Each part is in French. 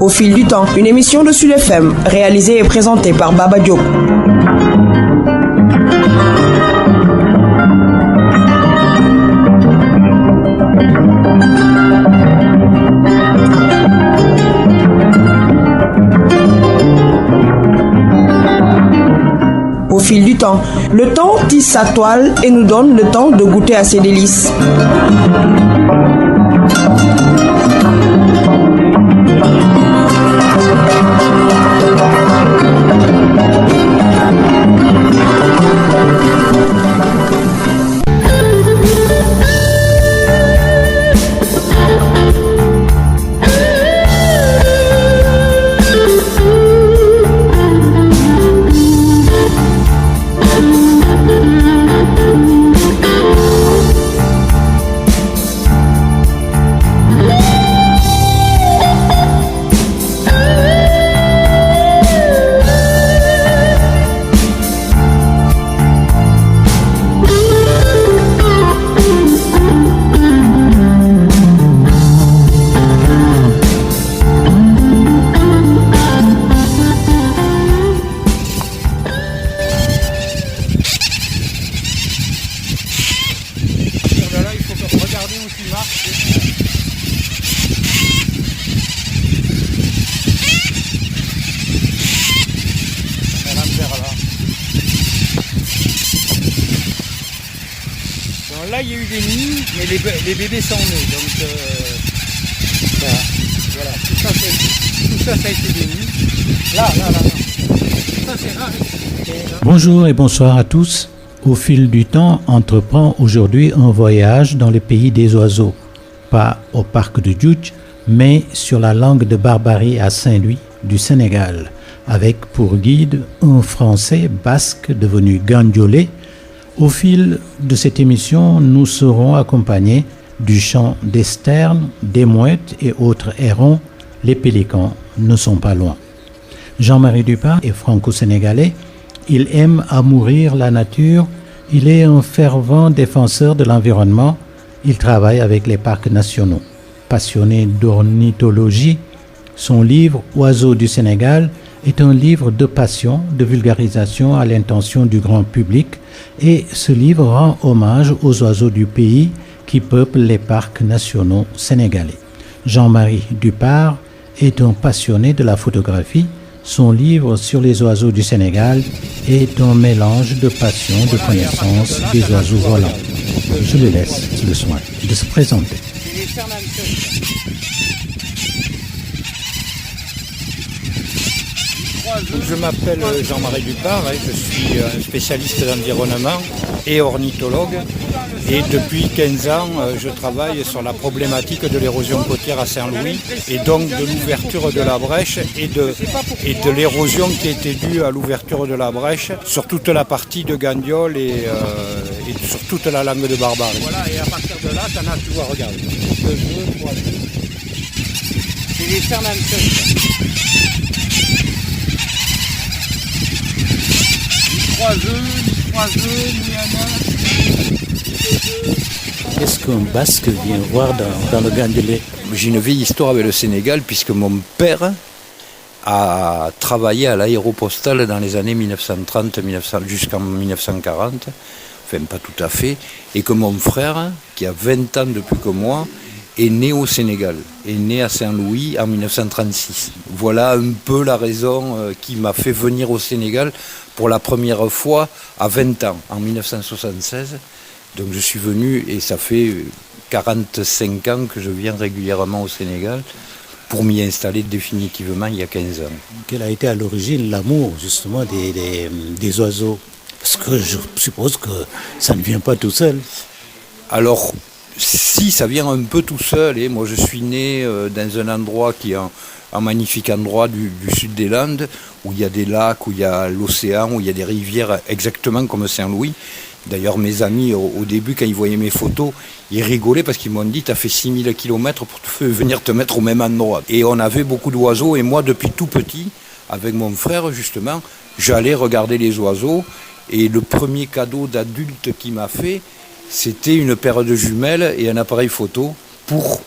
Au fil du temps, une émission de Sud FM, réalisée et présentée par Baba Diop. Au fil du temps, le temps tisse sa toile et nous donne le temps de goûter à ses délices. Là, il y a eu des nids, mais les bébés sont nés. Donc, voilà. Tout ça, ça a été des nids. Là. Ça, c'est là. Bonjour et bonsoir à tous. Au fil du temps, entreprend aujourd'hui un voyage dans le pays des oiseaux. Pas au parc de Djoudj, mais sur la langue de Barbarie à Saint-Louis du Sénégal, avec pour guide un Français basque devenu gandiolé. Au fil de cette émission, nous serons accompagnés du chant des sternes, des mouettes et autres hérons. Les pélicans ne sont pas loin. Jean-Marie Dupart est franco-sénégalais. Il aime à mourir la nature. Il est un fervent défenseur de l'environnement. Il travaille avec les parcs nationaux. Passionné d'ornithologie, son livre « Oiseaux du Sénégal » est un livre de passion, de vulgarisation à l'intention du grand public, et ce livre rend hommage aux oiseaux du pays qui peuplent les parcs nationaux sénégalais. Jean-Marie Dupart est un passionné de la photographie. Son livre sur les oiseaux du Sénégal est un mélange de passion, de connaissance des oiseaux volants. Je le laisse le soin de se présenter. Je m'appelle Jean-Marie Dupart, je suis un spécialiste d'environnement et ornithologue. Et depuis 15 ans, je travaille sur la problématique de l'érosion côtière à Saint-Louis et donc de l'ouverture de la brèche et de l'érosion qui était due à l'ouverture de la brèche sur toute la partie de Gandiol et sur toute la langue de Barbarie. Voilà, et à partir de là, tu vois, regarde. C'est les Fernandses. Qu'est-ce qu'un Basque vient voir dans le gandiolé? J'ai une vieille histoire avec le Sénégal puisque mon père a travaillé à l'aéropostale dans les années 1930 jusqu'en 1940, enfin pas tout à fait, et que mon frère, qui a 20 ans de plus que moi, est né au Sénégal, est né à Saint-Louis en 1936. Voilà un peu la raison qui m'a fait venir au Sénégal pour la première fois à 20 ans, en 1976. Donc je suis venu et ça fait 45 ans que je viens régulièrement au Sénégal pour m'y installer définitivement il y a 15 ans. Quelle a été à l'origine l'amour justement des oiseaux? Parce que je suppose que ça ne vient pas tout seul. Alors, si, ça vient un peu tout seul. Moi, je suis né dans un endroit qui est un magnifique endroit du sud des Landes, où il y a des lacs, où il y a l'océan, où il y a des rivières exactement comme Saint-Louis. D'ailleurs, mes amis, au début, quand ils voyaient mes photos, ils rigolaient parce qu'ils m'ont dit « T'as fait 6000 km pour venir te mettre au même endroit ». Et on avait beaucoup d'oiseaux. Et moi, depuis tout petit, avec mon frère, justement, j'allais regarder les oiseaux. Et le premier cadeau d'adulte qu'il m'a fait, c'était une paire de jumelles et un appareil photo pour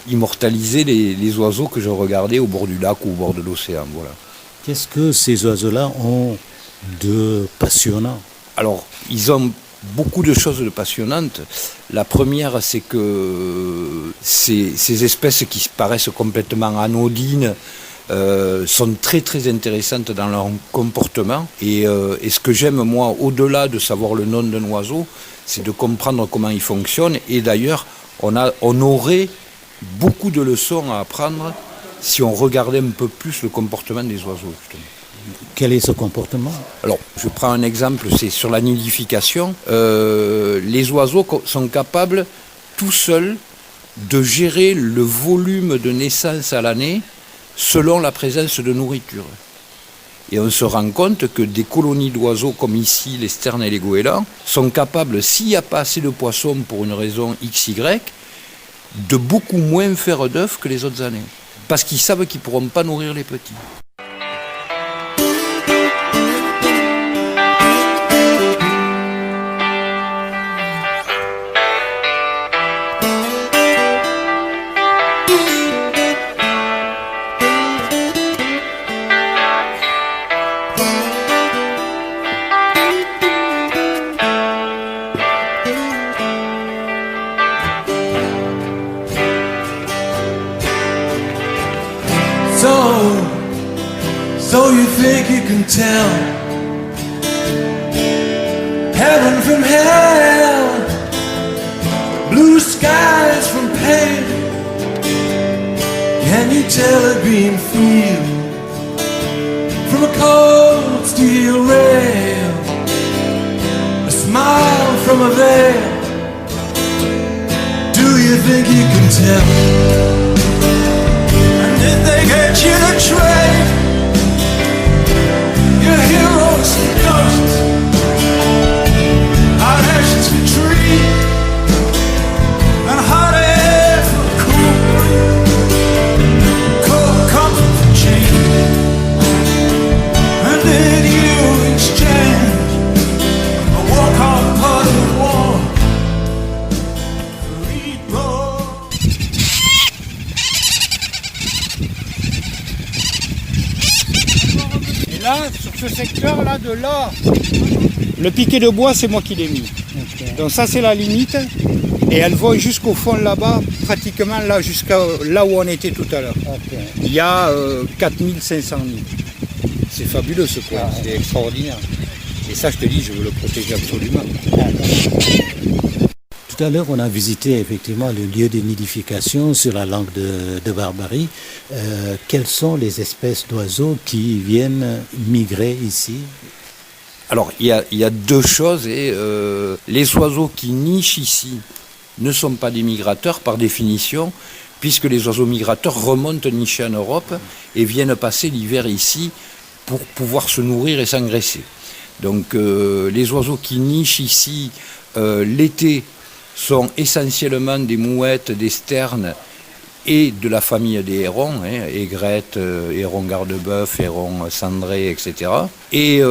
immortaliser les oiseaux que je regardais au bord du lac ou au bord de l'océan. Voilà. Qu'est-ce que ces oiseaux-là ont de passionnant? Alors, ils ont beaucoup de choses de passionnantes. La première, c'est que ces espèces qui paraissent complètement anodines sont très très intéressantes dans leur comportement. Et ce que j'aime moi, au-delà de savoir le nom d'un oiseau, c'est de comprendre comment il fonctionne. Et d'ailleurs, on aurait beaucoup de leçons à apprendre si on regardait un peu plus le comportement des oiseaux, justement. Quel est ce comportement? Alors, je prends un exemple, c'est sur la nidification. Les oiseaux sont capables, tout seuls, de gérer le volume de naissance à l'année selon la présence de nourriture. Et on se rend compte que des colonies d'oiseaux comme ici, les sternes et les goélands, sont capables, s'il n'y a pas assez de poissons pour une raison XY, de beaucoup moins faire d'œufs que les autres années. Parce qu'ils savent qu'ils ne pourront pas nourrir les petits. So you think you can tell heaven from hell, blue skies from pain? Can you tell a green field from a cold steel rail, a smile from a veil? Do you think you can tell? And did they get you to trade your heroes and ghosts, hot ashes for tree and hot air for cold comfort for change? And did you exchange a walk-on part of the war for lead road? Et là, sur ce secteur-là de là, le piquet de bois, c'est moi qui l'ai mis. Okay. Donc ça, c'est la limite. Et elles vont jusqu'au fond là-bas, pratiquement là, jusqu'à là où on était tout à l'heure. Okay. Il y a 4500 nids. C'est fabuleux ce coin, c'est extraordinaire. Et ça, je te dis, je veux le protéger absolument. Tout à l'heure, on a visité effectivement le lieu de nidification sur la langue de Barbarie. Quelles sont les espèces d'oiseaux qui viennent migrer ici? Alors, il y a deux choses. Les oiseaux qui nichent ici ne sont pas des migrateurs par définition, puisque les oiseaux migrateurs remontent nicher en Europe et viennent passer l'hiver ici pour pouvoir se nourrir et s'engraisser. Donc, les oiseaux qui nichent ici l'été sont essentiellement des mouettes, des sternes et de la famille des hérons, aigrettes, hérons garde-bœuf, hérons cendrés, etc. Et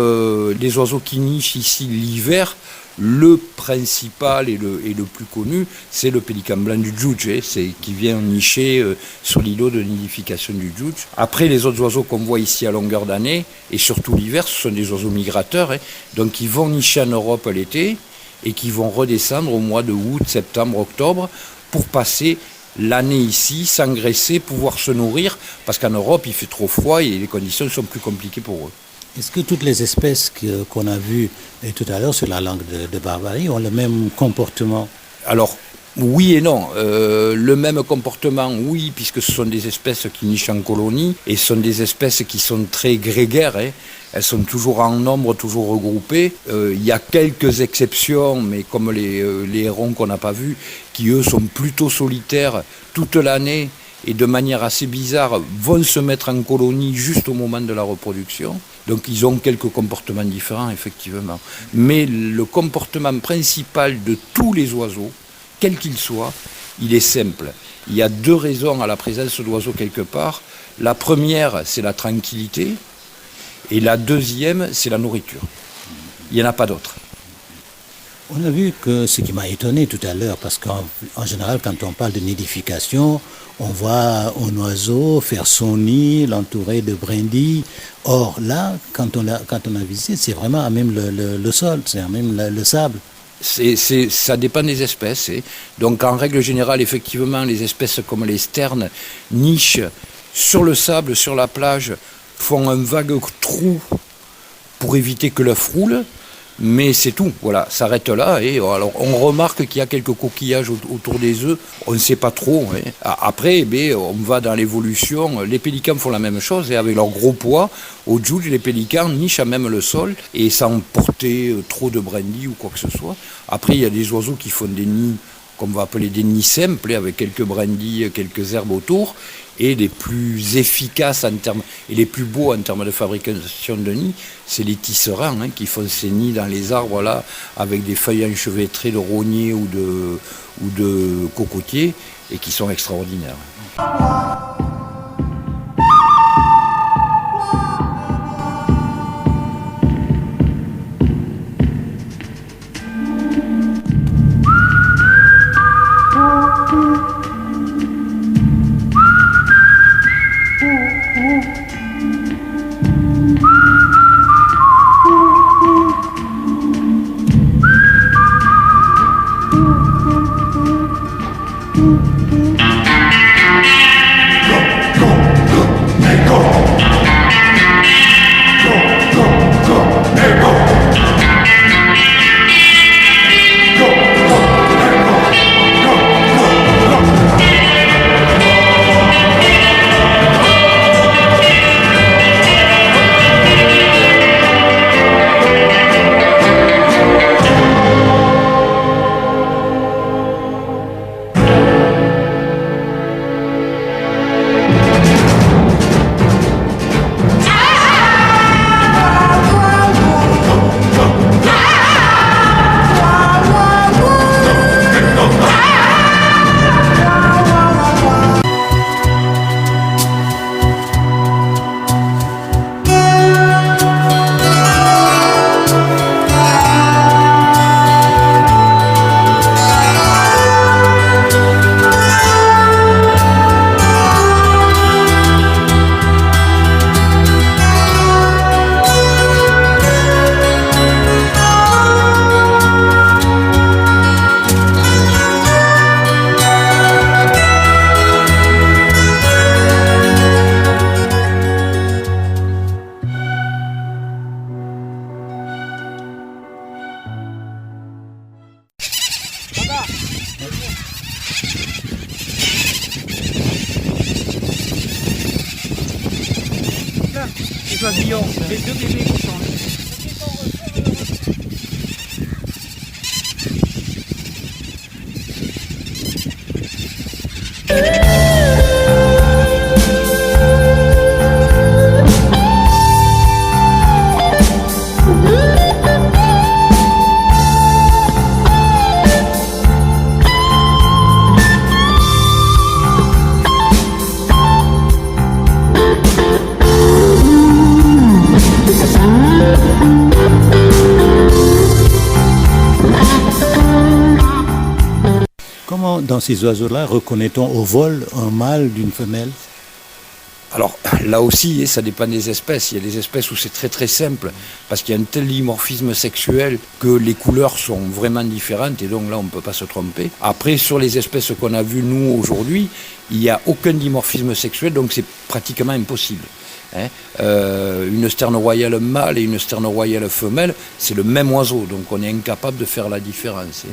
les oiseaux qui nichent ici l'hiver, le principal et le plus connu, c'est le pélican blanc du Djoudj, qui vient nicher sur l'îlot de nidification du Djoudj. Après, les autres oiseaux qu'on voit ici à longueur d'année, et surtout l'hiver, ce sont des oiseaux migrateurs, donc ils vont nicher en Europe l'été, et qui vont redescendre au mois de août, septembre, octobre, pour passer l'année ici, s'engraisser, pouvoir se nourrir, parce qu'en Europe, il fait trop froid et les conditions sont plus compliquées pour eux. Est-ce que toutes les espèces qu'on a vues tout à l'heure sur la langue de Barbarie ont le même comportement? Alors, oui et non. Le même comportement, oui, puisque ce sont des espèces qui nichent en colonie, et ce sont des espèces qui sont très grégaires, Elles sont toujours en nombre, toujours regroupées. Il y a quelques exceptions, mais comme les hérons qu'on n'a pas vus, qui eux sont plutôt solitaires toute l'année et de manière assez bizarre vont se mettre en colonie juste au moment de la reproduction. Donc ils ont quelques comportements différents, effectivement. Mais le comportement principal de tous les oiseaux, quel qu'il soit, il est simple. Il y a deux raisons à la présence d'oiseaux quelque part. La première, c'est la tranquillité. Et la deuxième, c'est la nourriture. Il n'y en a pas d'autre. On a vu que ce qui m'a étonné tout à l'heure, parce qu'en général, quand on parle de nidification, on voit un oiseau faire son nid, l'entourer de brindilles. Or là, quand on a visité, c'est vraiment à même le sol, c'est à même le sable. Ça dépend des espèces. Donc en règle générale, effectivement, les espèces comme les sternes nichent sur le sable, sur la plage, font un vague trou pour éviter que l'œuf roule. Mais c'est tout, voilà, s'arrête là. Et alors, on remarque qu'il y a quelques coquillages autour des œufs, on ne sait pas trop. Après, on va dans l'évolution. Les pélicans font la même chose, et avec leur gros poids, au Djoudj, les pélicans nichent à même le sol, et sans porter trop de brindilles ou quoi que ce soit. Après, il y a des oiseaux qui font des nids, qu'on va appeler des nids simples, avec quelques brindilles, quelques herbes autour. Et les plus efficaces et les plus beaux en termes de fabrication de nids, c'est les tisserands qui font ces nids dans les arbres là, avec des feuilles enchevêtrées de rogniers ou de cocotiers, et qui sont extraordinaires. Les deux bébés qui sont là. Comment, dans ces oiseaux-là, reconnaît-on au vol un mâle d'une femelle? Alors là aussi, ça dépend des espèces. Il y a des espèces où c'est très très simple, parce qu'il y a un tel dimorphisme sexuel que les couleurs sont vraiment différentes, et donc là on ne peut pas se tromper. Après, sur les espèces qu'on a vues nous aujourd'hui, il n'y a aucun dimorphisme sexuel, donc c'est pratiquement impossible. Une sterne royale mâle et une sterne royale femelle, c'est le même oiseau, donc on est incapable de faire la différence.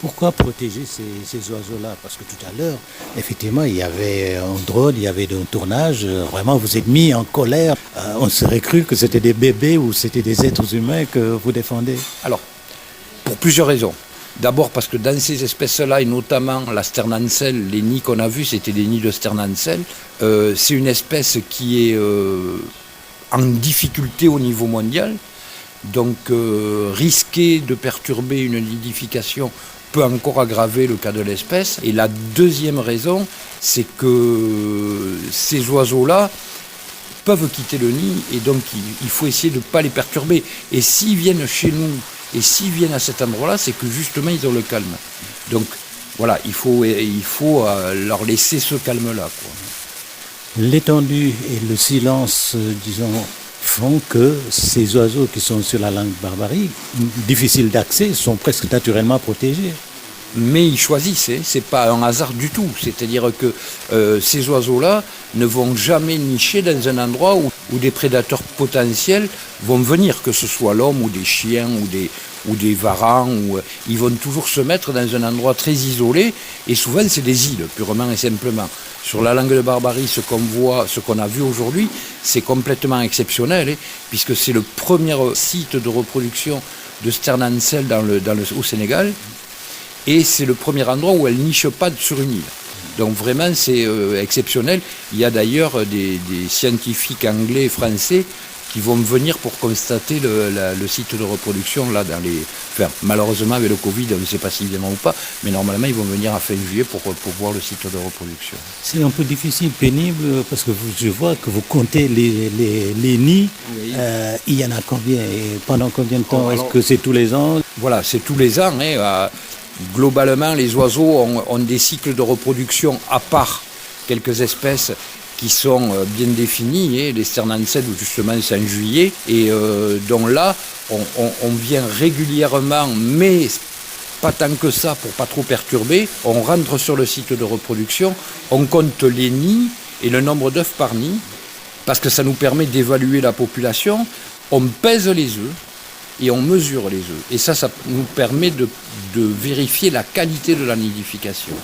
Pourquoi protéger ces oiseaux-là? Parce que tout à l'heure, effectivement, il y avait un drone, il y avait un tournage. Vraiment, vous êtes mis en colère. On serait cru que c'était des bébés ou c'était des êtres humains que vous défendez. Alors, pour plusieurs raisons. D'abord parce que dans ces espèces-là, et notamment la sternancelle, les nids qu'on a vus, c'était des nids de sternancelle. C'est une espèce qui est en difficulté au niveau mondial. Donc, risquer de perturber une nidification peut encore aggraver le cas de l'espèce. Et la deuxième raison, c'est que ces oiseaux-là, peuvent quitter le nid et donc il faut essayer de ne pas les perturber. Et s'ils viennent chez nous et s'ils viennent à cet endroit-là, c'est que justement ils ont le calme. Donc voilà, il faut leur laisser ce calme-là, quoi. L'étendue et le silence, disons, font que ces oiseaux qui sont sur la langue barbarique, difficiles d'accès, sont presque naturellement protégés. Mais ils choisissent, c'est pas un hasard du tout. C'est-à-dire que ces oiseaux-là ne vont jamais nicher dans un endroit où des prédateurs potentiels vont venir, que ce soit l'homme ou des chiens ou des varans. Ils vont toujours se mettre dans un endroit très isolé, et souvent c'est des îles, purement et simplement. Sur la langue de Barbarie, ce qu'on a vu aujourd'hui, c'est complètement exceptionnel, puisque c'est le premier site de reproduction de Sternancelle au Sénégal. Et c'est le premier endroit où elle niche pas sur une île. Donc vraiment, c'est exceptionnel. Il y a d'ailleurs des scientifiques anglais et français qui vont venir pour constater le site de reproduction là malheureusement avec le Covid, on ne sait pas s'ils viendront ou pas, mais normalement ils vont venir à fin juillet pour voir le site de reproduction. C'est un peu difficile, pénible, parce que je vois que vous comptez les nids. Oui. Il y en a combien et pendant combien de temps? Est-ce que c'est tous les ans? Voilà, c'est tous les ans. Globalement, les oiseaux ont des cycles de reproduction à part quelques espèces qui sont bien définis. Les Sternancelles, où justement c'est en juillet. Et donc là, on vient régulièrement, mais pas tant que ça pour pas trop perturber. On rentre sur le site de reproduction, on compte les nids et le nombre d'œufs par nid, parce que ça nous permet d'évaluer la population. On pèse les œufs et on mesure les œufs. Et ça nous permet de vérifier la qualité de la nidification.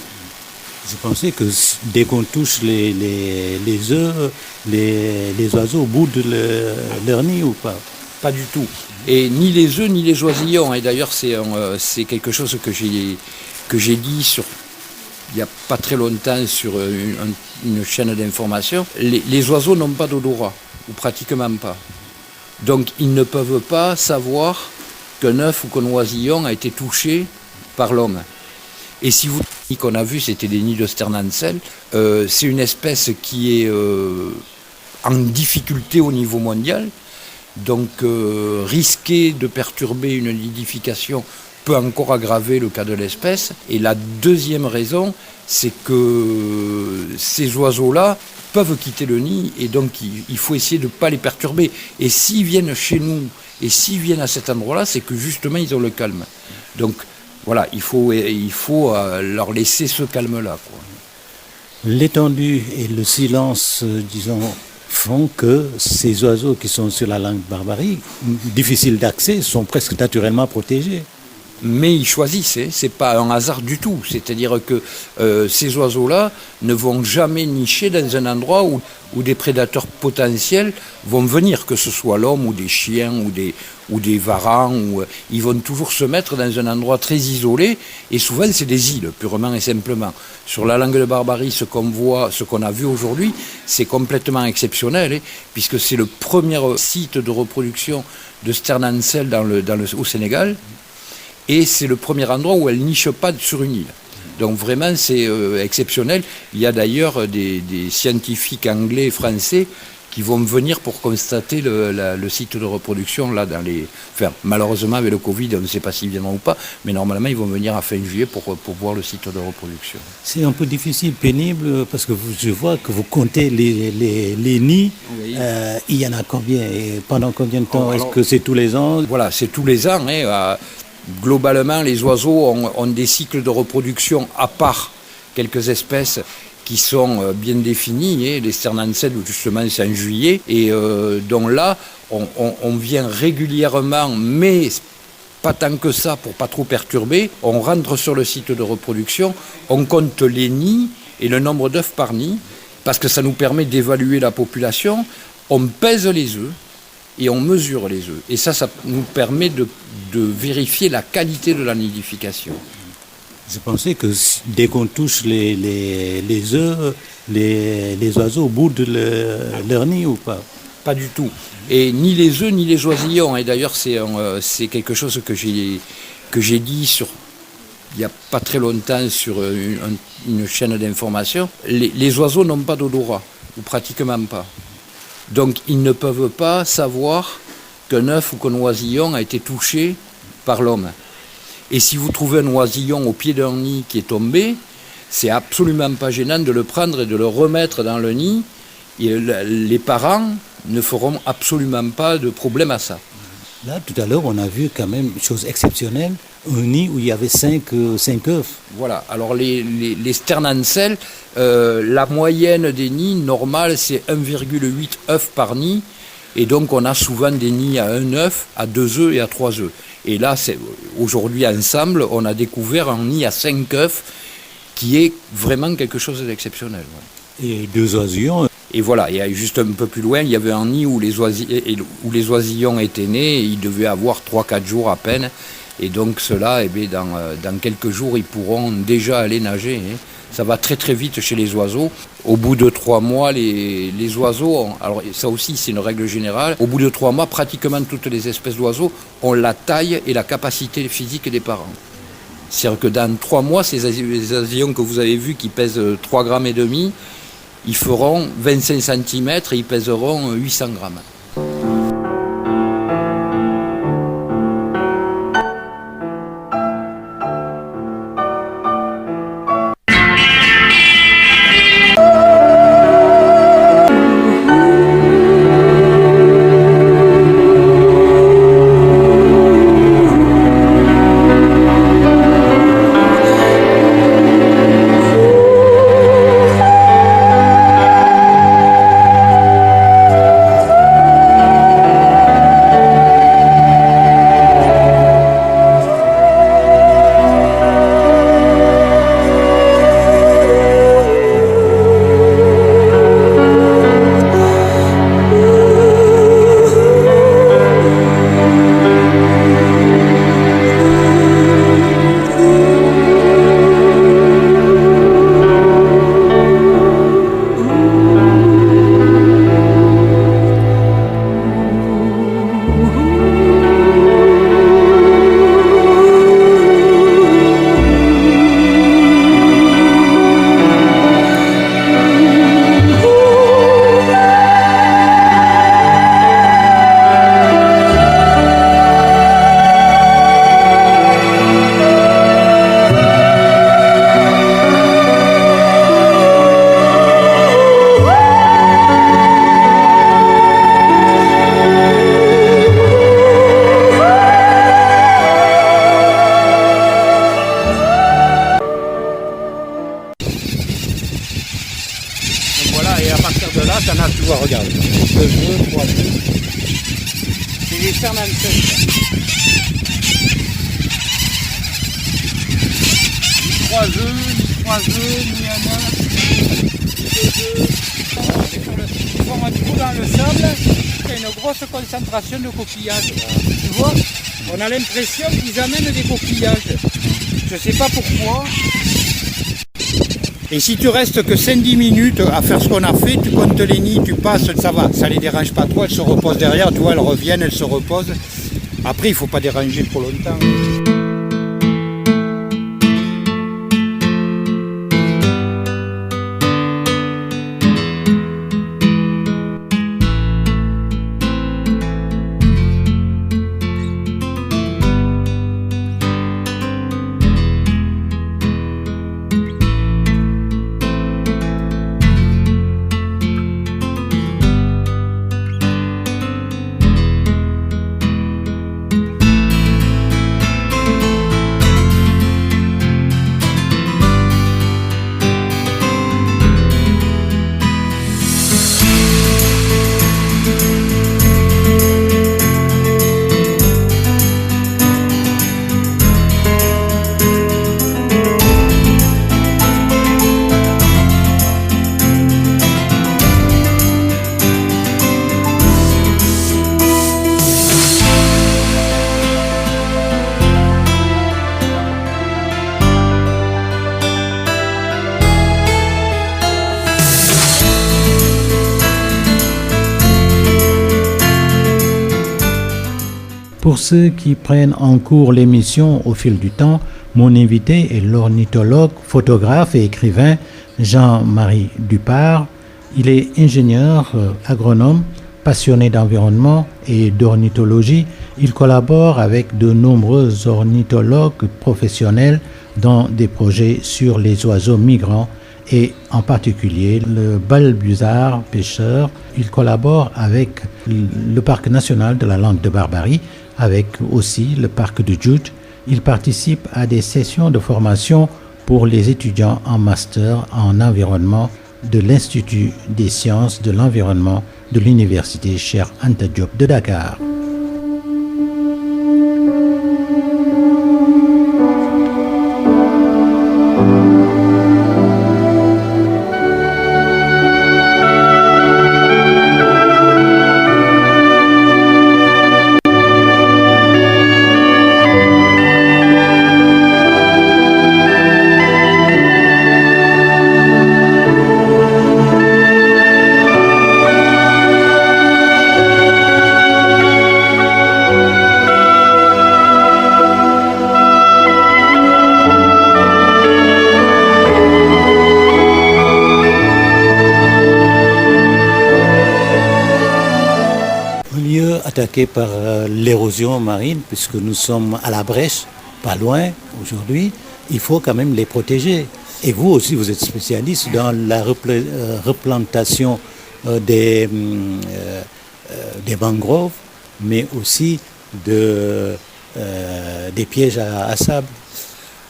Vous pensez que dès qu'on touche les œufs, les oiseaux boudent leur nid ou pas? Pas du tout. Et ni les œufs ni les oisillons. Et d'ailleurs, c'est quelque chose que j'ai dit il n'y a pas très longtemps sur une chaîne d'information. Les oiseaux n'ont pas d'odorat, ou pratiquement pas. Donc ils ne peuvent pas savoir qu'un œuf ou qu'un oisillon a été touché par l'homme. Et si vous dites qu'on a vu, c'était des nids de Sternancelle, c'est une espèce qui est en difficulté au niveau mondial. Donc risquer de perturber une nidification peut encore aggraver le cas de l'espèce. Et la deuxième raison, c'est que ces oiseaux-là peuvent quitter le nid et donc il faut essayer de ne pas les perturber. Et s'ils viennent chez nous et s'ils viennent à cet endroit-là, c'est que justement ils ont le calme. Donc voilà, il faut leur laisser ce calme-là, quoi. L'étendue et le silence, disons, font que ces oiseaux qui sont sur la langue barbarique, difficiles d'accès, sont presque naturellement protégés. Mais ils choisissent, c'est pas un hasard du tout. C'est-à-dire que ces oiseaux-là ne vont jamais nicher dans un endroit où des prédateurs potentiels vont venir, que ce soit l'homme ou des chiens ou des varans. Ils vont toujours se mettre dans un endroit très isolé, et souvent c'est des îles, purement et simplement. Sur la langue de Barbarie, ce qu'on a vu aujourd'hui, c'est complètement exceptionnel, puisque c'est le premier site de reproduction de Sternancelle au Sénégal. Et c'est le premier endroit où elle niche pas sur une île. Donc vraiment, c'est exceptionnel. Il y a d'ailleurs des scientifiques anglais et français qui vont venir pour constater le site de reproduction là malheureusement avec le Covid, on ne sait pas s'ils viendront ou pas, mais normalement ils vont venir à fin juillet pour voir le site de reproduction. C'est un peu difficile, pénible, parce que je vois que vous comptez les nids. Oui. Il y en a combien et pendant combien de temps? Est-ce que c'est tous les ans? Voilà, c'est tous les ans. Globalement, les oiseaux ont des cycles de reproduction à part quelques espèces qui sont bien définis. Les Sternancelles, où justement c'est en juillet. Et donc là, on vient régulièrement, mais pas tant que ça pour pas trop perturber. On rentre sur le site de reproduction, on compte les nids et le nombre d'œufs par nid, parce que ça nous permet d'évaluer la population. On pèse les œufs et on mesure les œufs. Et ça nous permet de vérifier la qualité de la nidification. Vous pensez que dès qu'on touche les œufs, les oiseaux boudent leur nid ou pas? Pas du tout. Et ni les œufs ni les oisillons. Et d'ailleurs, c'est quelque chose que j'ai dit il n'y a pas très longtemps sur une chaîne d'information. Les oiseaux n'ont pas d'odorat, ou pratiquement pas. Donc ils ne peuvent pas savoir qu'un œuf ou qu'un oisillon a été touché par l'homme. Et si vous trouvez un oisillon au pied d'un nid qui est tombé, c'est absolument pas gênant de le prendre et de le remettre dans le nid. Et les parents ne feront absolument pas de problème à ça. Là, tout à l'heure, on a vu quand même une chose exceptionnelle, un nid où il y avait 5 œufs. Voilà, alors les sternancelles, la moyenne des nids normales, c'est 1,8 œufs par nid. Et donc on a souvent des nids à 1 œuf, à 2 œufs et à 3 œufs. Et là, aujourd'hui ensemble, on a découvert un nid à 5 œufs qui est vraiment quelque chose d'exceptionnel. Ouais. Et 2 oisillons. Et voilà, et juste un peu plus loin, il y avait un nid où les oisillons étaient nés, et ils devaient avoir 3-4 jours à peine. Et donc ceux-là, dans quelques jours, ils pourront déjà aller nager. Hein. Ça va très très vite chez les oiseaux. Au bout de 3 mois, les oiseaux, alors ça aussi c'est une règle générale, au bout de 3 mois, pratiquement toutes les espèces d'oiseaux ont la taille et la capacité physique des parents. C'est-à-dire que dans 3 mois, ces oisillons que vous avez vus qui pèsent 3,5 grammes, ils feront 25 cm et ils pèseront 800 grammes. Et à partir de là, ça n'a plus à regarder. 2 œufs, 3 œufs. C'est les sternancelles. Ni 3 œufs, ni 3 œufs, ni 1 œuf, ni 2 œufs. Ils font un trou dans le sable, il y a une grosse concentration de coquillages. Tu vois, on a l'impression qu'ils amènent des coquillages. Je ne sais pas pourquoi. Et si tu restes que 5-10 minutes à faire ce qu'on a fait, tu comptes les nids, tu passes, ça va, ça les dérange pas trop, elles se reposent derrière, tu vois, elles reviennent, elles se reposent. Après, il ne faut pas déranger trop longtemps. Pour ceux qui prennent en cours l'émission au fil du temps, mon invité est l'ornithologue, photographe et écrivain Jean-Marie Dupart. Il est ingénieur agronome Passionné d'environnement et d'ornithologie, il collabore avec de nombreux ornithologues professionnels dans des projets sur les oiseaux migrants et en particulier le balbuzard pêcheur. Il collabore avec le Parc national de la langue de Barbarie, avec aussi le parc de Djoudj. Il participe à des sessions de formation pour les étudiants en master en environnement de l'Institut des sciences de l'environnement de l'Université Cheikh Anta Diop de Dakar. Attaqué par l'érosion marine, puisque nous sommes à la brèche, pas loin aujourd'hui, il faut quand même les protéger. Et vous aussi, vous êtes spécialiste dans la replantation des mangroves, mais aussi des pièges à sable.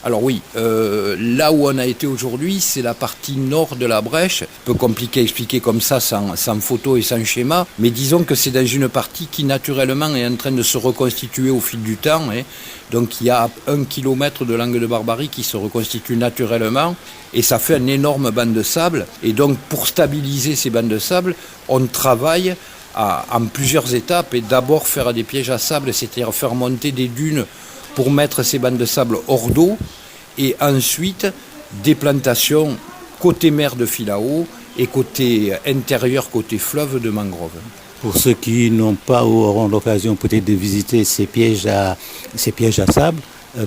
Alors oui, là où on a été aujourd'hui, c'est la partie nord de la brèche. Un peu compliqué à expliquer comme ça, sans photo et sans schéma. Mais disons que c'est dans une partie qui naturellement est en train de se reconstituer au fil du temps. Donc il y a 1 kilomètre de langue de Barbarie qui se reconstitue naturellement. Et ça fait un énorme banc de sable. Et donc pour stabiliser ces bancs de sable, on travaille en plusieurs étapes. Et d'abord faire des pièges à sable, c'est-à-dire faire monter des dunes pour mettre ces bancs de sable hors d'eau, et ensuite des plantations côté mer de Filao et côté intérieur, côté fleuve de mangrove. Pour ceux qui n'ont pas ou auront l'occasion peut-être de visiter ces pièges à sable,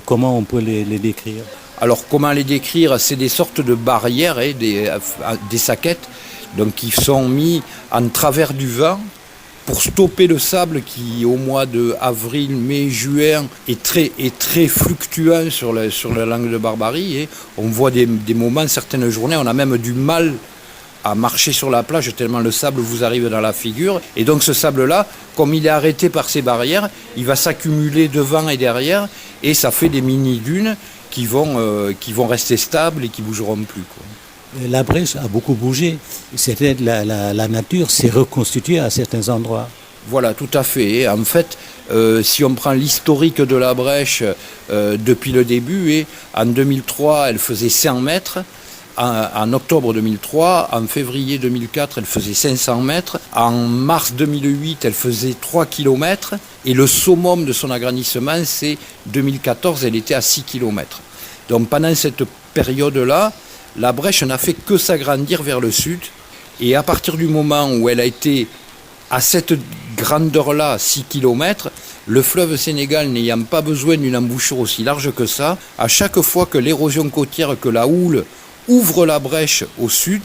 comment on peut les décrire? Alors comment les décrire? C'est des sortes de barrières, des saquettes, donc qui sont mis en travers du vent, pour stopper le sable qui, au mois de avril, mai, juin, est très fluctuant sur la langue de Barbarie. Et on voit des moments, certaines journées, on a même du mal à marcher sur la plage tellement le sable vous arrive dans la figure. Et donc ce sable-là, comme il est arrêté par ces barrières, il va s'accumuler devant et derrière, et ça fait des mini-dunes qui vont rester stables et qui ne bougeront plus, quoi. La brèche a beaucoup bougé. La nature s'est reconstituée à certains endroits. Voilà, tout à fait. En fait, si on prend l'historique de la brèche depuis le début, en 2003, elle faisait 100 mètres. En octobre 2003, en février 2004, elle faisait 500 mètres. En mars 2008, elle faisait 3 km. Et le summum de son agrandissement, c'est 2014, elle était à 6 km. Donc pendant cette période-là, la brèche n'a fait que s'agrandir vers le sud. Et à partir du moment où elle a été à cette grandeur-là, 6 km, le fleuve Sénégal n'ayant pas besoin d'une embouchure aussi large que ça, à chaque fois que l'érosion côtière, que la houle ouvre la brèche au sud,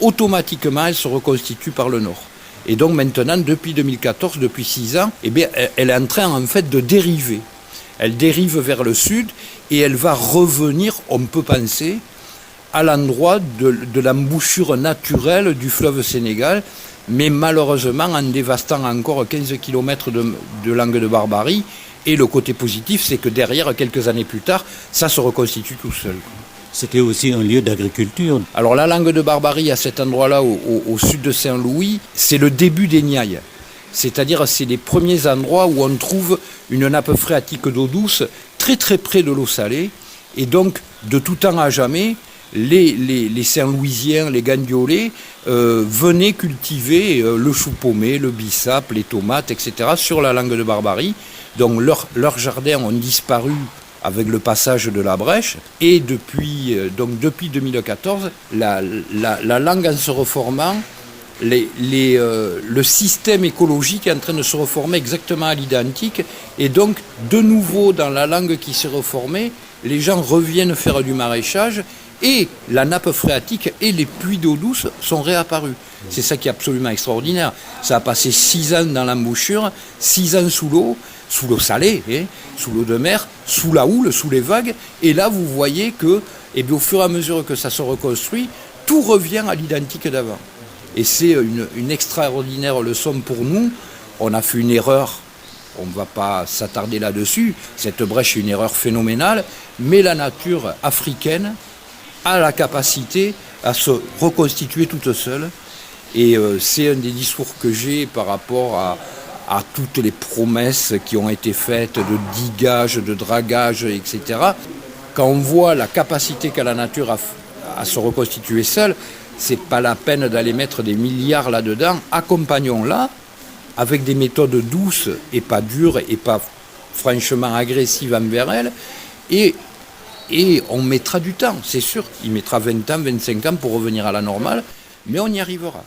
automatiquement elle se reconstitue par le nord. Et donc maintenant, depuis 2014, depuis 6 ans, elle est en train en fait de dériver. Elle dérive vers le sud et elle va revenir, on peut penser, à l'endroit de l'embouchure naturelle du fleuve Sénégal, mais malheureusement en dévastant encore 15 km de langue de Barbarie. Et le côté positif, c'est que derrière, quelques années plus tard, ça se reconstitue tout seul. C'était aussi un lieu d'agriculture. Alors la langue de Barbarie, à cet endroit-là, au sud de Saint-Louis, c'est le début des Niayes. C'est-à-dire, c'est les premiers endroits où on trouve une nappe phréatique d'eau douce très très près de l'eau salée. Et donc, de tout temps à jamais, les Saint-Louisiens, les Gandiolais, venaient cultiver le chou paumé, le bissap, les tomates, etc. sur la langue de Barbarie. Donc leurs jardins ont disparu avec le passage de la brèche. Et depuis 2014, la langue en se reformant, le système écologique est en train de se reformer exactement à l'identique. Et donc, de nouveau, dans la langue qui s'est reformée, les gens reviennent faire du maraîchage et la nappe phréatique et les puits d'eau douce sont réapparus. C'est ça qui est absolument extraordinaire. Ça a passé 6 ans dans l'embouchure, 6 ans sous l'eau salée, sous l'eau de mer, sous la houle, sous les vagues, et là vous voyez que, au fur et à mesure que ça se reconstruit, tout revient à l'identique d'avant. Et c'est une extraordinaire leçon pour nous. On a fait une erreur, on ne va pas s'attarder là-dessus, cette brèche est une erreur phénoménale, mais la nature africaine a la capacité à se reconstituer toute seule. Et c'est un des discours que j'ai par rapport à toutes les promesses qui ont été faites de digage, de dragage, etc. Quand on voit la capacité qu'a la nature à se reconstituer seule, c'est pas la peine d'aller mettre des milliards là-dedans. Accompagnons-la avec des méthodes douces et pas dures et pas franchement agressives envers elle. Et on mettra du temps, c'est sûr. Il mettra 20 ans, 25 ans pour revenir à la normale, mais on y arrivera.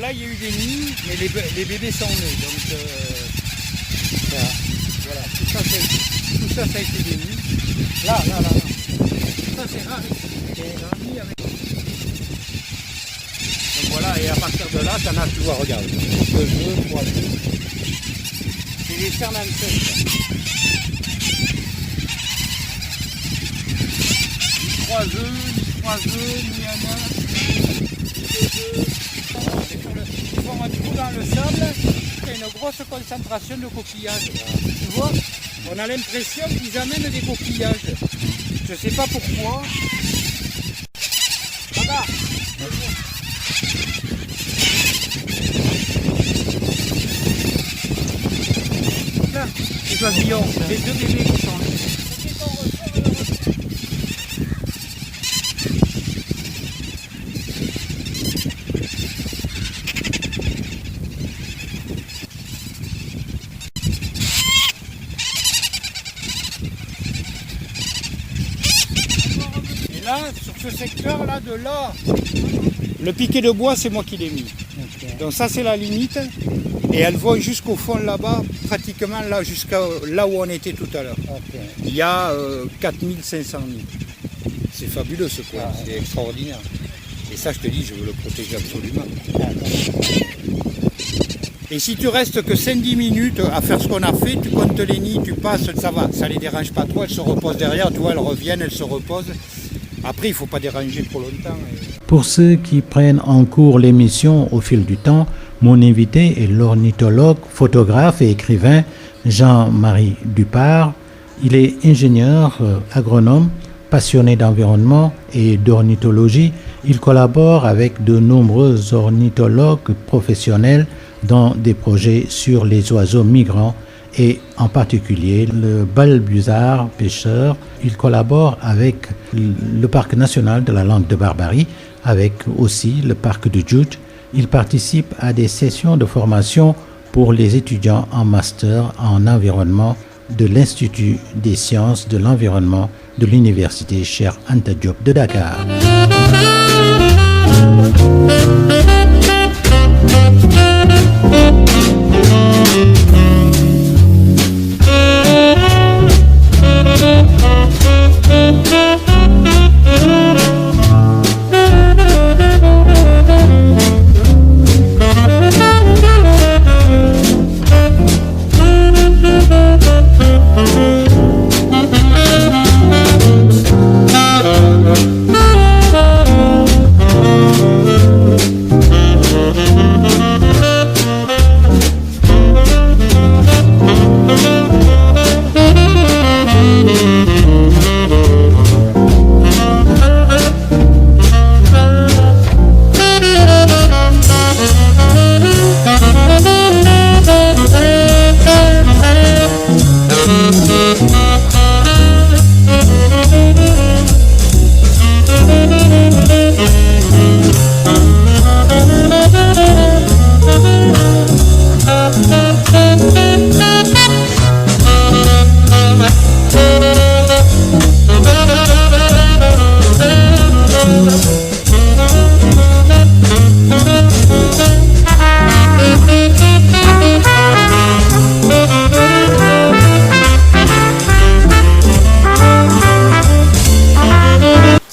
Là, il y a eu des nids, mais les bébés sont nés. Donc, voilà, tout ça, ça a été des nids. Là. Ça, c'est rare ici. Il y a un nid avec... Donc voilà, et à partir de là, ça n'a plus à regarder. 2 œufs, 3 œufs. C'est des fermenteurs. 3 œufs, ni un œuf. Ils font un trou dans le sable, il y a une grosse concentration de coquillages. Tu vois, on a l'impression qu'ils amènent des coquillages. Je ne sais pas pourquoi. Regarde. Là, les oisillons, les 2 bébés qui sont là. Là, sur ce secteur-là, de là, le piquet de bois, c'est moi qui l'ai mis. Okay. Donc ça, c'est la limite. Et elles vont jusqu'au fond là-bas, pratiquement là, jusqu'à là où on était tout à l'heure. Okay. Il y a 4500 nids. C'est fabuleux ce coin, c'est extraordinaire. Et ça, je te dis, je veux le protéger absolument. Et si tu restes que 5-10 minutes à faire ce qu'on a fait, tu comptes les nids, tu passes, ça va, ça les dérange pas trop, elles se reposent derrière, tu vois, elles reviennent, elles se reposent. Après, il ne faut pas déranger trop longtemps. Pour ceux qui prennent en cours l'émission au fil du temps, mon invité est l'ornithologue, photographe et écrivain Jean-Marie Dupart. Il est ingénieur agronome, passionné d'environnement et d'ornithologie. Il collabore avec de nombreux ornithologues professionnels dans des projets sur les oiseaux migrants et en particulier le balbuzard pêcheur. Il collabore avec le Parc national de la langue de Barbarie, avec aussi le Parc de Djoudj. Il participe à des sessions de formation pour les étudiants en master en environnement de l'Institut des sciences de l'environnement de l'Université Cheikh Anta Diop de Dakar.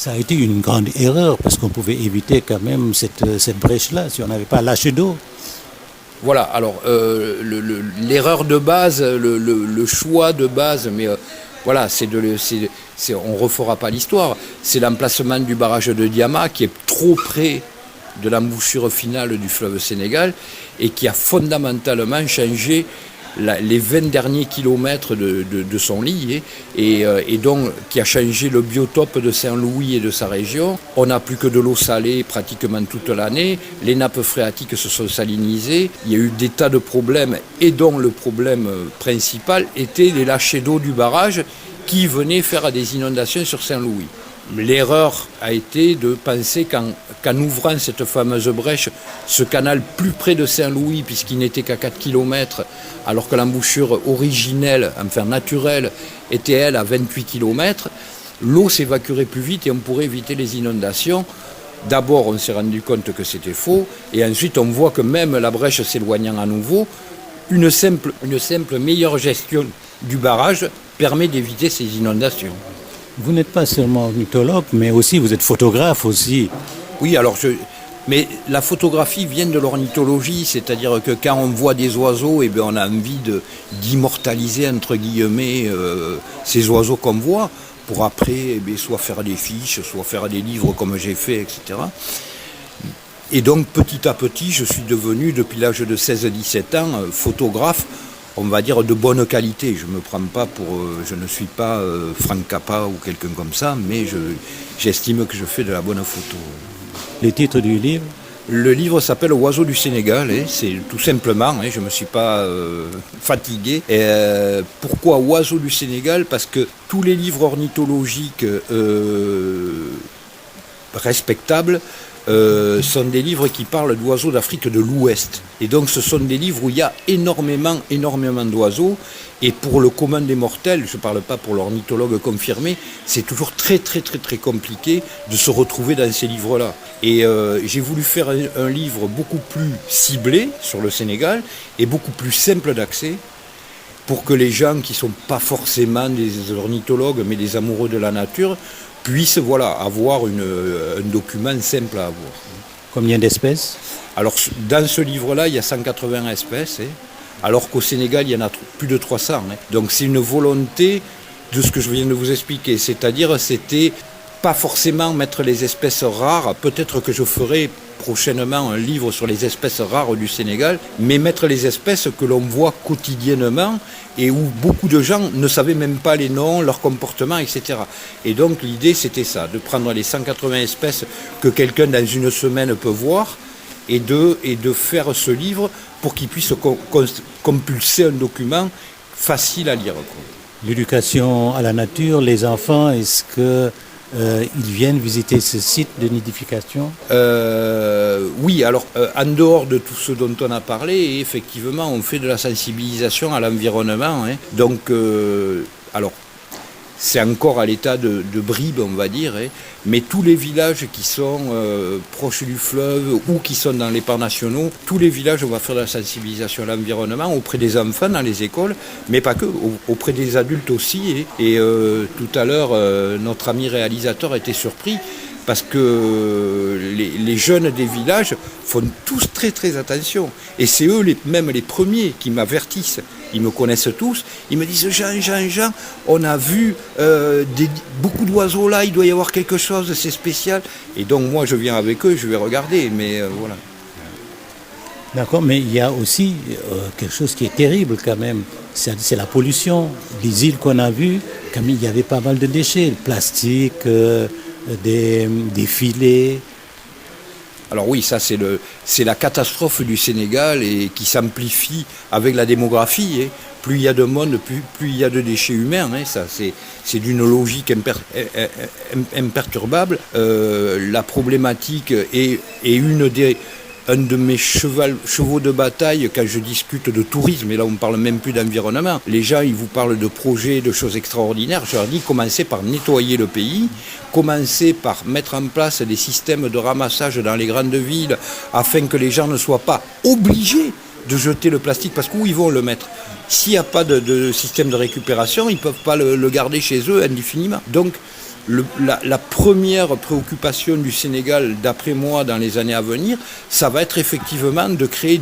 Ça a été une grande erreur parce qu'on pouvait éviter quand même cette brèche-là si on n'avait pas lâché d'eau. Voilà, alors l'erreur de base, le choix de base, mais voilà, on ne refera pas l'histoire. C'est l'emplacement du barrage de Diama qui est trop près de l'embouchure finale du fleuve Sénégal et qui a fondamentalement changé les 20 derniers kilomètres de son lit et donc qui a changé le biotope de Saint-Louis et de sa région. On n'a plus que de l'eau salée pratiquement toute l'année, les nappes phréatiques se sont salinisées, il y a eu des tas de problèmes et dont le problème principal était les lâchers d'eau du barrage qui venaient faire des inondations sur Saint-Louis. L'erreur a été de penser qu'en ouvrant cette fameuse brèche, ce canal plus près de Saint-Louis, puisqu'il n'était qu'à 4 km, alors que l'embouchure originelle, enfin naturelle, était elle à 28 km, l'eau s'évacuerait plus vite et on pourrait éviter les inondations. D'abord, on s'est rendu compte que c'était faux, et ensuite on voit que même la brèche s'éloignant à nouveau, une simple meilleure gestion du barrage permet d'éviter ces inondations. Vous n'êtes pas seulement ornithologue, mais aussi vous êtes photographe aussi. Oui, alors mais la photographie vient de l'ornithologie, c'est-à-dire que quand on voit des oiseaux, eh bien on a envie d'immortaliser entre guillemets ces oiseaux qu'on voit, pour après eh bien, soit faire des fiches, soit faire des livres comme j'ai fait, etc. Et donc petit à petit, je suis devenu, depuis l'âge de 16-17 ans, photographe, on va dire de bonne qualité. Je ne suis pas Franck Cappa ou quelqu'un comme ça, mais j'estime que je fais de la bonne photo. Les titres du livre? Le livre s'appelle Oiseaux du Sénégal, c'est tout simplement, je ne me suis pas fatigué. Pourquoi Oiseaux du Sénégal? Parce que tous les livres ornithologiques respectables sont des livres qui parlent d'oiseaux d'Afrique de l'Ouest. Et donc ce sont des livres où il y a énormément d'oiseaux. Et pour le commun des mortels, je ne parle pas pour l'ornithologue confirmé, c'est toujours très compliqué de se retrouver dans ces livres-là. Et j'ai voulu faire un livre beaucoup plus ciblé sur le Sénégal et beaucoup plus simple d'accès pour que les gens qui ne sont pas forcément des ornithologues mais des amoureux de la nature puissent avoir un document simple à avoir. Combien d'espèces? Alors, dans ce livre-là, il y a 180 espèces, alors qu'au Sénégal, il y en a plus de 300. Donc, c'est une volonté de ce que je viens de vous expliquer. C'est-à-dire, c'était pas forcément mettre les espèces rares. Peut-être que je ferai prochainement un livre sur les espèces rares du Sénégal, mais mettre les espèces que l'on voit quotidiennement et où beaucoup de gens ne savaient même pas les noms, leur comportement, etc. Et donc l'idée c'était ça, de prendre les 180 espèces que quelqu'un dans une semaine peut voir et de faire ce livre pour qu'il puisse compulser un document facile à lire. L'éducation à la nature, les enfants, est-ce que ils viennent visiter ce site de nidification? Oui, alors en dehors de tout ce dont on a parlé, effectivement, on fait de la sensibilisation à l'environnement. Donc, alors, c'est encore à l'état de bribe, on va dire, mais tous les villages qui sont proches du fleuve ou qui sont dans les parcs nationaux, tous les villages, on va faire de la sensibilisation à l'environnement auprès des enfants dans les écoles, mais pas que, auprès des adultes aussi. Et tout à l'heure, notre ami réalisateur était surpris parce que les jeunes des villages font tous très attention. Et c'est eux même les premiers qui m'avertissent. Ils me connaissent tous. Ils me disent « Jean, on a vu beaucoup d'oiseaux là, il doit y avoir quelque chose, c'est spécial. » Et donc moi je viens avec eux, je vais regarder, mais voilà. D'accord, mais il y a aussi quelque chose qui est terrible quand même, c'est la pollution. Les îles qu'on a vues, comme il y avait pas mal de déchets, le plastique, des filets. Alors oui, ça c'est la catastrophe du Sénégal et qui s'amplifie avec la démographie. Plus il y a de monde, plus il y a de déchets humains. Ça c'est d'une logique imperturbable. La problématique est un de mes chevaux de bataille quand je discute de tourisme, et là on ne parle même plus d'environnement. Les gens, ils vous parlent de projets, de choses extraordinaires. Je leur dis, commencez par nettoyer le pays, commencez par mettre en place des systèmes de ramassage dans les grandes villes, afin que les gens ne soient pas obligés de jeter le plastique, parce qu'où ils vont le mettre? S'il n'y a pas de système de récupération, ils ne peuvent pas le garder chez eux indéfiniment. Donc la première préoccupation du Sénégal, d'après moi, dans les années à venir, ça va être effectivement de créer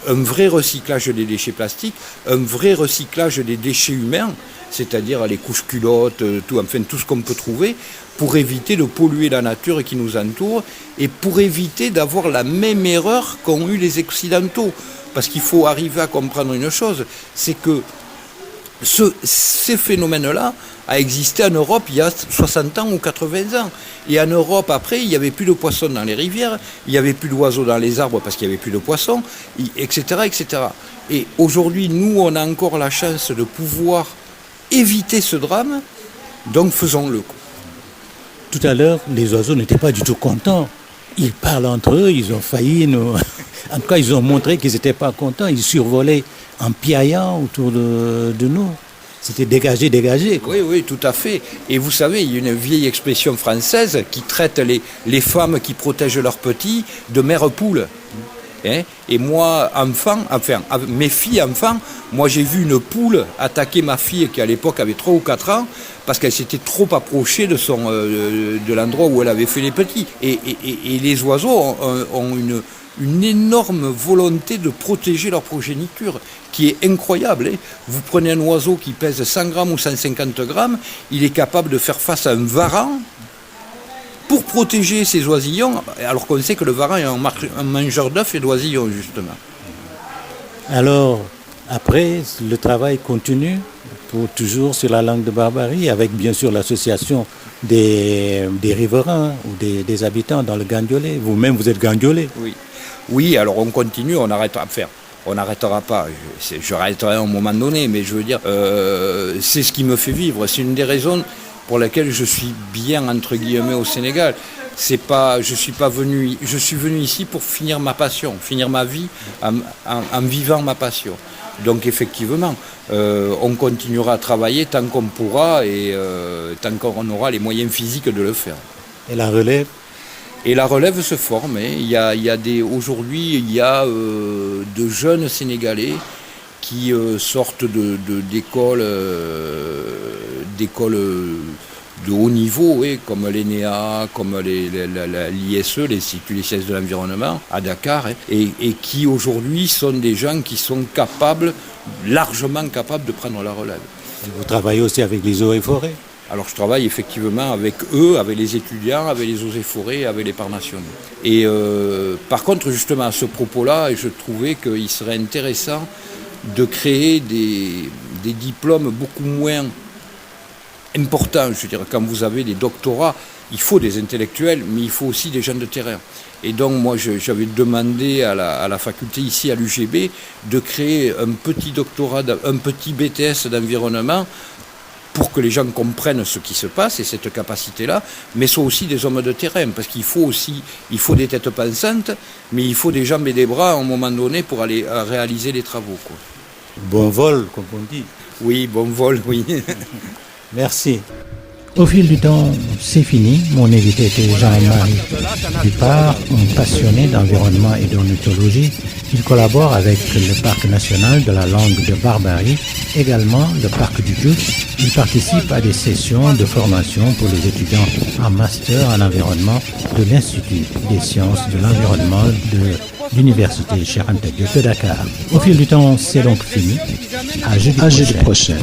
un vrai recyclage des déchets plastiques, un vrai recyclage des déchets humains, c'est-à-dire les couches culottes, tout ce qu'on peut trouver, pour éviter de polluer la nature qui nous entoure et pour éviter d'avoir la même erreur qu'ont eu les Occidentaux. Parce qu'il faut arriver à comprendre une chose, c'est que ces phénomènes-là a existé en Europe il y a 60 ans ou 80 ans. Et en Europe, après, il n'y avait plus de poissons dans les rivières, il n'y avait plus d'oiseaux dans les arbres parce qu'il n'y avait plus de poissons, etc., etc. Et aujourd'hui, nous, on a encore la chance de pouvoir éviter ce drame, donc faisons-le. Tout à l'heure, les oiseaux n'étaient pas du tout contents. Ils parlent entre eux, ils ont failli nous... En tout cas, ils ont montré qu'ils n'étaient pas contents. Ils survolaient en piaillant autour de nous. C'était dégagé, dégagé. Oui, oui, tout à fait. Et vous savez, il y a une vieille expression française qui traite les femmes qui protègent leurs petits de mères poules. Hein? Et moi, mes filles enfants, moi j'ai vu une poule attaquer ma fille qui à l'époque avait 3 ou 4 ans parce qu'elle s'était trop approchée de l'endroit où elle avait fait les petits. Et les oiseaux ont une énorme volonté de protéger leur progéniture qui est incroyable. Hein. Vous prenez un oiseau qui pèse 100 grammes ou 150 grammes, il est capable de faire face à un varan pour protéger ses oisillons, alors qu'on sait que le varan est un mangeur d'œufs et d'oisillons, justement. Alors, après, le travail continue, toujours sur la langue de Barbarie, avec bien sûr l'association des riverains ou des habitants dans le Gandiolé. Vous-même, vous êtes Gandiolé. Oui, alors on continue, on n'arrêtera pas, je arrêterai à un moment donné, mais je veux dire, c'est ce qui me fait vivre, c'est une des raisons pour laquelle je suis bien, entre guillemets, au Sénégal. Je suis venu ici pour finir ma passion, finir ma vie en vivant ma passion. Donc effectivement, on continuera à travailler tant qu'on pourra et tant qu'on aura les moyens physiques de le faire. Et la relève? Et la relève se forme. Hein. Aujourd'hui, il y a de jeunes Sénégalais qui sortent d'écoles de haut niveau, comme l'ENEA, comme l'ISE, l'Institut des sciences de l'environnement, à Dakar, et qui aujourd'hui sont des gens qui sont largement capables de prendre la relève. Vous travaillez aussi avec les eaux et forêts? Alors je travaille effectivement avec eux, avec les étudiants, avec les eaux et forêts, avec les parcs nationaux. Et par contre, justement, à ce propos-là, je trouvais qu'il serait intéressant de créer des diplômes beaucoup moins importants. Je veux dire, quand vous avez des doctorats, il faut des intellectuels, mais il faut aussi des gens de terrain. Et donc moi, j'avais demandé à la faculté ici, à l'UGB, de créer un petit doctorat, un petit BTS d'environnement, pour que les gens comprennent ce qui se passe et cette capacité-là, mais soient aussi des hommes de terrain, parce qu'il faut des têtes pensantes, mais il faut des jambes et des bras à un moment donné pour aller réaliser les travaux. Quoi. Bon vol, comme on dit. Oui, bon vol, oui. Merci. Au fil du temps, c'est fini. Mon invité était Jean-Marie Dupart, un passionné d'environnement et d'ornithologie. Il collabore avec le Parc national de la langue de Barbarie, également le Parc du Djoudj. Il participe à des sessions de formation pour les étudiants en master en environnement de l'Institut des sciences de l'environnement de l'Université Cheikh Anta Diop de Dakar. Au fil du temps, c'est donc fini. À jeudi prochain.